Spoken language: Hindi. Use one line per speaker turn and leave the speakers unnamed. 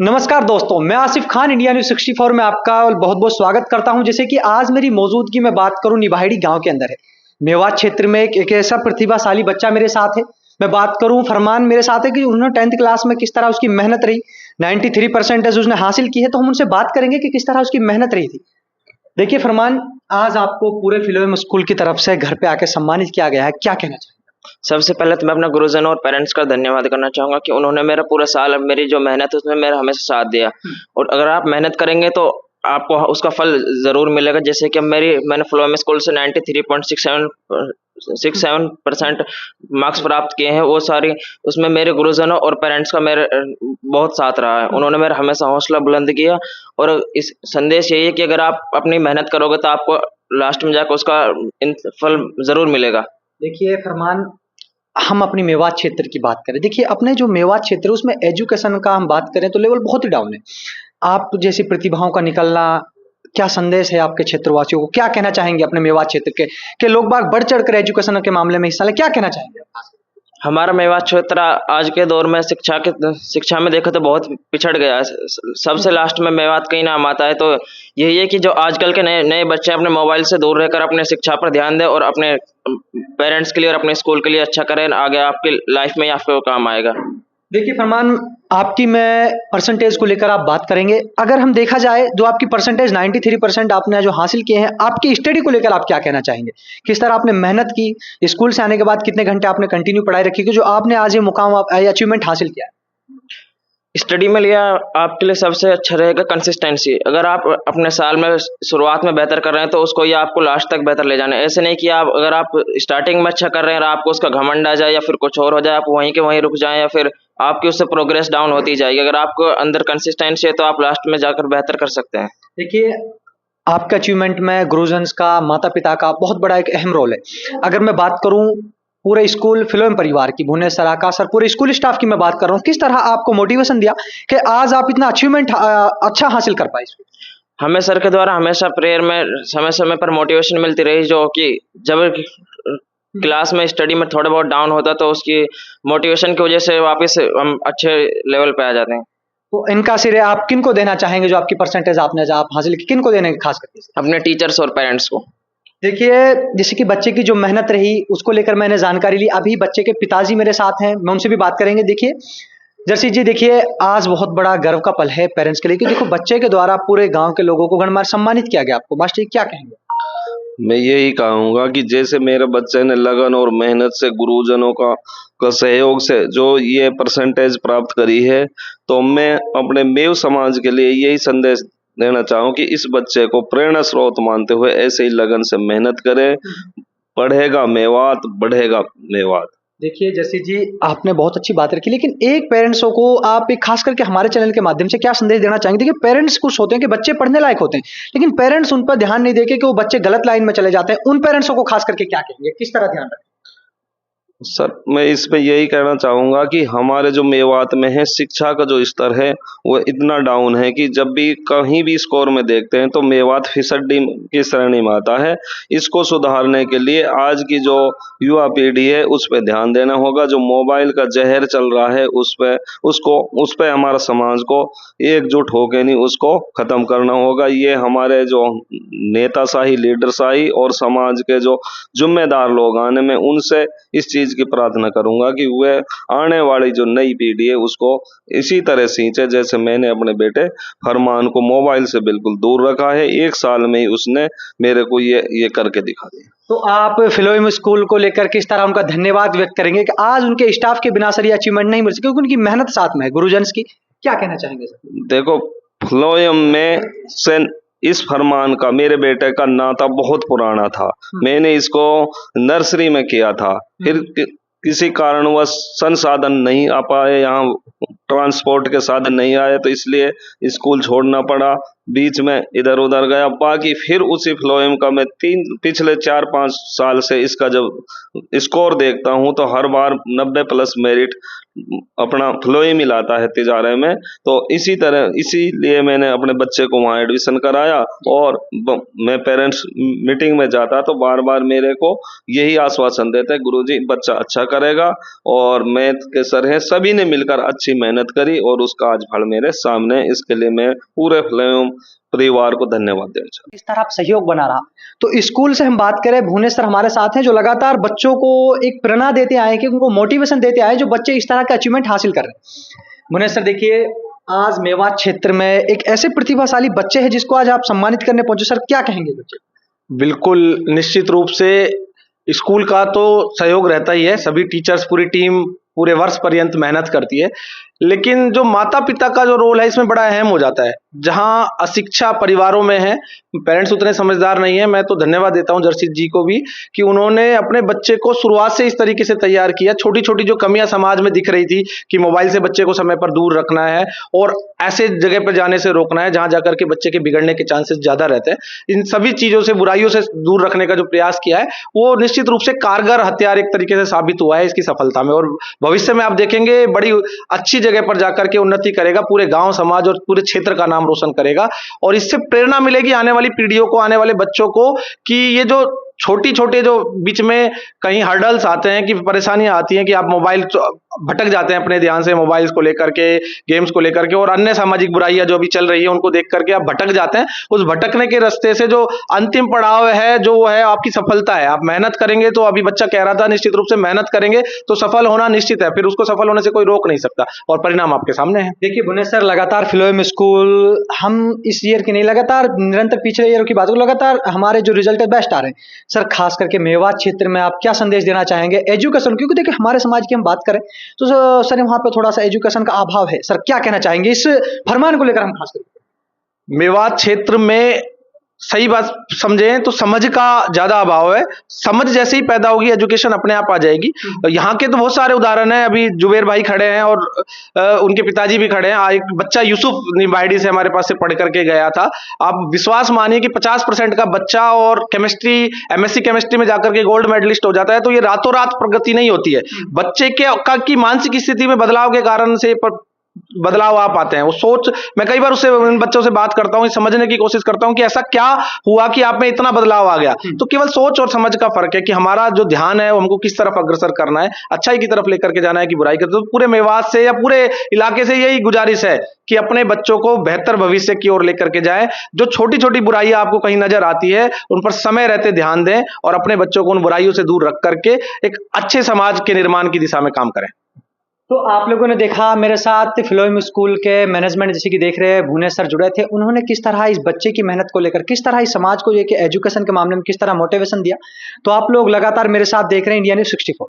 नमस्कार दोस्तों, मैं आसिफ खान इंडिया न्यूज़ 64 में आपका बहुत बहुत स्वागत करता हूं। जैसे कि आज मेरी मौजूदगी में बात करूं निवाड़ी गांव के अंदर है। मेवात क्षेत्र में एक ऐसा प्रतिभाशाली बच्चा मेरे साथ है। मैं बात करूं फरमान मेरे साथ है कि उन्होंने 10th क्लास में किस तरह उसकी मेहनत रही। 93 परसेंटेज उसने हासिल की है, तो हम उनसे बात करेंगे कि किस तरह उसकी मेहनत रही थी। देखिए फरमान, आज आपको पूरे फिल्म स्कूल की तरफ से घर पे आके सम्मानित किया गया है, क्या कहना चाहिए?
सबसे पहले तो मैं अपना गुरुजनों और पेरेंट्स का धन्यवाद करना चाहूँगा कि उन्होंने मेरा पूरा साल मेरी जो मेहनत है उसमें मेरा हमेशा साथ दिया। और अगर आप मेहनत करेंगे तो आपको उसका फल ज़रूर मिलेगा। जैसे कि मैंने फ्लोएम स्कूल से 93.67% मार्क्स प्राप्त किए हैं। वो सारी उसमें मेरे गुरुजनों और पेरेंट्स का मेरे बहुत साथ रहा है। उन्होंने मेरा हमेशा हौसला बुलंद किया। और इस संदेश यही है कि अगर आप अपनी मेहनत करोगे तो आपको लास्ट में जाकर उसका फल ज़रूर मिलेगा।
देखिए फरमान, हम अपनी मेवात क्षेत्र की बात करें। देखिए अपने जो मेवात क्षेत्र है उसमें एजुकेशन का हम बात करें तो लेवल बहुत ही डाउन है। आप जैसी प्रतिभाओं का निकलना, क्या संदेश है आपके क्षेत्रवासियों को? क्या कहना चाहेंगे अपने मेवात क्षेत्र के लोग बाग बढ़ चढ़ कर एजुकेशन के मामले में हिस्सा ले, क्या कहना चाहेंगे आप?
हमारा मेवात क्षेत्र आज के दौर में शिक्षा में देखो तो बहुत पिछड़ गया है। सबसे लास्ट में मेवात का ही नाम आता है। तो यही है कि जो आजकल के नए नए बच्चे अपने मोबाइल से दूर रहकर अपने शिक्षा पर ध्यान दें और अपने पेरेंट्स के लिए और अपने स्कूल के लिए अच्छा करें। आगे आपकी लाइफ में आपको काम आएगा।
देखिए फरमान, आपकी मैं परसेंटेज को लेकर आप बात करेंगे। अगर हम देखा जाए जो आपकी परसेंटेज 93% आपने जो हासिल किए हैं, आपकी स्टडी को लेकर आप क्या कहना चाहेंगे? किस तरह आपने मेहनत की? स्कूल से आने के बाद कितने घंटे आपने कंटिन्यू पढ़ाई रखी कि जो आपने आज ये मुकाम अचीवमेंट हासिल किया है?
स्टडी में लिया आपके लिए सबसे अच्छा रहेगा कंसिस्टेंसी। अगर आप अपने साल में शुरुआत में बेहतर कर रहे हैं तो उसको या आपको लास्ट तक बेहतर ले जाना है। ऐसे नहीं कि अगर आप स्टार्टिंग में अच्छा कर रहे हैं और आपको उसका घमंड आ जाए या फिर कुछ और हो जाए, आप वहीं के वहीं रुक जाएं या फिर आपकी उससे प्रोग्रेस डाउन होती जाएगी। अगर आपको अंदर कंसिस्टेंसी है तो आप लास्ट में जाकर बेहतर कर सकते हैं।
देखिए आपका अचीवमेंट में गुरुजन्स का, माता पिता का बहुत बड़ा एक अहम रोल है। अगर मैं बात करूं पूरे स्कूल फिल्म परिवार की, भुवनेश सर, आकाश सर, पूरे स्कूल स्टाफ की मैं बात कर रहा हूँ, किस तरह आपको मोटिवेशन दिया कि आज आप इतना अचीवमेंट अच्छा हासिल कर पाए?
हमें सर के द्वारा हमेशा प्रेयर में समय समय पर मोटिवेशन मिलती रही। जो कि जब क्लास में स्टडी में थोड़ा बहुत डाउन होता तो उसकी मोटिवेशन की वजह से वापस हम अच्छे लेवल पे आ जाते हैं।
तो इनका श्रेय आप किन को देना चाहेंगे? जो आपकी परसेंटेज आपने जो आप हासिल की, किन को देने खास करके?
अपने टीचर्स और पेरेंट्स को।
देखिए जैसे कि बच्चे की जो मेहनत रही उसको लेकर मैंने जानकारी ली। अभी बच्चे के पिताजी मेरे साथ हैं, मैं उनसे भी बात करेंगे। देखिए जर्सी जी, देखिए आज बहुत बड़ा गर्व का पल है पेरेंट्स के लिए कि देखो बच्चे के द्वारा पूरे गांव के लोगों को गणमान्य सम्मानित किया गया। आपको मास्टर जी क्या कहेंगे?
मैं यही कहूंगा कि जैसे मेरे बच्चे ने लगन और मेहनत से गुरुजनों का सहयोग से जो ये परसेंटेज प्राप्त करी है, तो मैं अपने मेव समाज के लिए यही संदेश देना चाहूँ कि इस बच्चे को प्रेरणा स्रोत मानते हुए ऐसे ही लगन से मेहनत करें। पढ़ेगा मेवात, बढ़ेगा मेवात।
देखिए जैसे जी, आपने बहुत अच्छी बात रखी, लेकिन एक पेरेंट्सों को आप एक खास करके हमारे चैनल के माध्यम से क्या संदेश देना चाहेंगे? देखिए पेरेंट्स कुछ होते हैं कि बच्चे पढ़ने लायक होते हैं, लेकिन पेरेंट्स उन पर ध्यान नहीं देके कि वो बच्चे गलत लाइन में चले जाते हैं। उन पेरेंट्सों को खास करके क्या कहेंगे, किस तरह ध्यान रखें?
सर, मैं इस पे यही कहना चाहूंगा कि हमारे जो मेवात में है शिक्षा का जो स्तर है वो इतना डाउन है कि जब भी कहीं भी स्कोर में देखते हैं तो मेवात फिसड्डी की श्रेणी में आता है। इसको सुधारने के लिए आज की जो युवा पीढ़ी है उस पर ध्यान देना होगा। जो मोबाइल का जहर चल रहा है उस पे हमारा समाज को एकजुट होकर नहीं उसको खत्म करना होगा। ये हमारे जो नेताशाही, लीडरशाही और समाज के जो जिम्मेदार लोग आने में उनसे इस चीज की प्रार्थना करूंगा कि वे आने वाली जो नई पीढ़ी है उसको इसी तरह सींचे जैसे मैंने अपने बेटे फरमान को मोबाइल से बिल्कुल दूर रखा है। 1 साल में ही उसने मेरे को ये करके दिखा दिया।
तो आप फिलोम स्कूल को लेकर किस तरह उनका धन्यवाद व्यक्त करेंगे कि आज उनके स्टाफ के बिना सर ये अचीवमेंट नहीं मिल सके, क्योंकि उनकी मेहनत साथ में है गुरुजन्स की? क्या कहना चाहेंगे सर?
देखो, फ्लोएम में से इस फरमान का, मेरे बेटे का नाता बहुत पुराना था। मैंने इसको नर्सरी में किया था, फिर किसी कारणवश संसाधन नहीं आ पाए, यहाँ ट्रांसपोर्ट के साधन नहीं आए तो इसलिए स्कूल छोड़ना पड़ा। बीच में इधर उधर गया। बाकी फिर उसी फ्लोएम का मैं पिछले 4-5 साल से इसका जब स्कोर देखता हूँ तो हर बार 90+ मेरिट अपना फ्लोएम ही लाता है तिजारे में। तो इसीलिए मैंने अपने बच्चे को वहाँ एडमिशन कराया। और मैं पेरेंट्स मीटिंग में जाता तो बार बार मेरे को यही आश्वासन देते, गुरुजी बच्चा अच्छा करेगा। और मैथ के सर हैं, सभी ने मिलकर अच्छी मेहनत मेहनत करी और उसका आज फल मेरे सामने है। इसके लिए मैं पूरे फ्लेम परिवार को धन्यवाद देना चाहता हूँ।
इस तरह आप सहयोग बना रहा। तो स्कूल से हम बात करें, भुवनेश सर हमारे साथ हैं जो लगातार बच्चों को एक प्रेरणा देते आए कि उनको मोटिवेशन देते आए जो बच्चे इस तरह का अचीवमेंट हासिल कर रहे हैं। भुवनेश सर देखिए, आज मेवात क्षेत्र में एक ऐसे प्रतिभाशाली बच्चे हैं जिसको आज आप सम्मानित करने पहुंचे, सर क्या कहेंगे बच्चे?
बिल्कुल, निश्चित रूप से स्कूल का तो सहयोग रहता ही है, सभी टीचर्स पूरी टीम पूरे वर्ष पर्यंत मेहनत करती है, लेकिन जो माता पिता का जो रोल है इसमें बड़ा अहम हो जाता है। जहां अशिक्षा परिवारों में है, पेरेंट्स उतने समझदार नहीं है। मैं तो धन्यवाद देता हूं जर्सीत जी को भी कि उन्होंने अपने बच्चे को शुरुआत से इस तरीके से तैयार किया। छोटी छोटी जो कमियां समाज में दिख रही थी कि मोबाइल से बच्चे को समय पर दूर रखना है और ऐसे जगह पर जाने से रोकना है जहां जाकर के बच्चे के बिगड़ने के चांसेस ज्यादा रहते हैं, इन सभी चीजों से, बुराइयों से दूर रखने का जो प्रयास किया है वो निश्चित रूप से कारगर हथियार एक तरीके से साबित हुआ है इसकी सफलता में। और भविष्य में आप देखेंगे बड़ी अच्छी जगह पर जाकर के उन्नति करेगा, पूरे गांव समाज और पूरे क्षेत्र का नाम रोशन करेगा और इससे प्रेरणा मिलेगी आने वाली पीढ़ियों को, आने वाले बच्चों को कि ये जो छोटी छोटे जो बीच में कहीं हर्डल्स आते हैं कि परेशानियां आती हैं कि आप मोबाइल भटक जाते हैं अपने ध्यान से, मोबाइल्स को लेकर के, गेम्स को लेकर के और अन्य सामाजिक बुराइयां जो भी चल रही है उनको देख करके आप भटक जाते हैं। उस भटकने के रास्ते से जो अंतिम पड़ाव है जो वो है आपकी सफलता है। आप मेहनत करेंगे तो, अभी बच्चा कह रहा था, निश्चित रूप से मेहनत करेंगे तो सफल होना निश्चित है, फिर उसको सफल होने से कोई रोक नहीं सकता और परिणाम आपके सामने है।
देखिए भुवनेश सर, लगातार फिलोम स्कूल हम इस ईयर की नहीं, लगातार निरंतर पिछले ईयर की बात करूं, लगातार हमारे जो रिजल्ट है बेस्ट आ रहे हैं। सर खास करके मेवात क्षेत्र में आप क्या संदेश देना चाहेंगे एजुकेशन, क्योंकि देखिए हमारे समाज की हम बात करें तो सर वहां पे थोड़ा सा एजुकेशन का अभाव है। सर क्या कहना चाहेंगे इस फरमान को लेकर? हम खास करके
मेवात क्षेत्र में सही बात समझें तो समझ का ज्यादा अभाव है। समझ जैसे ही पैदा होगी एजुकेशन अपने आप आ जाएगी। यहाँ के तो बहुत सारे उदाहरण हैं, अभी जुबेर भाई खड़े हैं और उनके पिताजी भी खड़े हैं। एक बच्चा यूसुफ निबाइडी से हमारे पास से पढ़ करके गया था। आप विश्वास मानिए कि 50% का बच्चा और केमिस्ट्री, एमएससी केमिस्ट्री में जाकर के गोल्ड मेडलिस्ट हो जाता है। तो ये रातों रात प्रगति नहीं होती है, बच्चे के की मानसिक स्थिति में बदलाव के कारण से बदलाव आ पाते हैं। वो सोच, मैं कई बार उससे, उन बच्चों से बात करता हूँ, समझने की कोशिश करता हूँ कि ऐसा क्या हुआ कि आप में इतना बदलाव आ गया। तो केवल सोच और समझ का फर्क है कि हमारा जो ध्यान है वो हमको किस तरफ अग्रसर करना है, अच्छाई की तरफ लेकर के जाना है कि बुराई की। तो पूरे मेवात से या पूरे इलाके से यही गुजारिश है कि अपने बच्चों को बेहतर भविष्य की ओर लेकर के जाएं। जो छोटी छोटी बुराइयां आपको कहीं नजर आती है उन पर समय रहते ध्यान दें और अपने बच्चों को उन बुराइयों से दूर रख करके एक अच्छे समाज के निर्माण की दिशा में काम करें।
तो आप लोगों ने देखा मेरे साथ फिलोम स्कूल के मैनेजमेंट जैसे कि देख रहे हैं भुवनेश सर जुड़े थे, उन्होंने किस तरह इस बच्चे की मेहनत को लेकर, किस तरह इस समाज को लेकर एजुकेशन के मामले में किस तरह मोटिवेशन दिया। तो आप लोग लगातार मेरे साथ देख रहे हैं इंडिया न्यूज़ 64।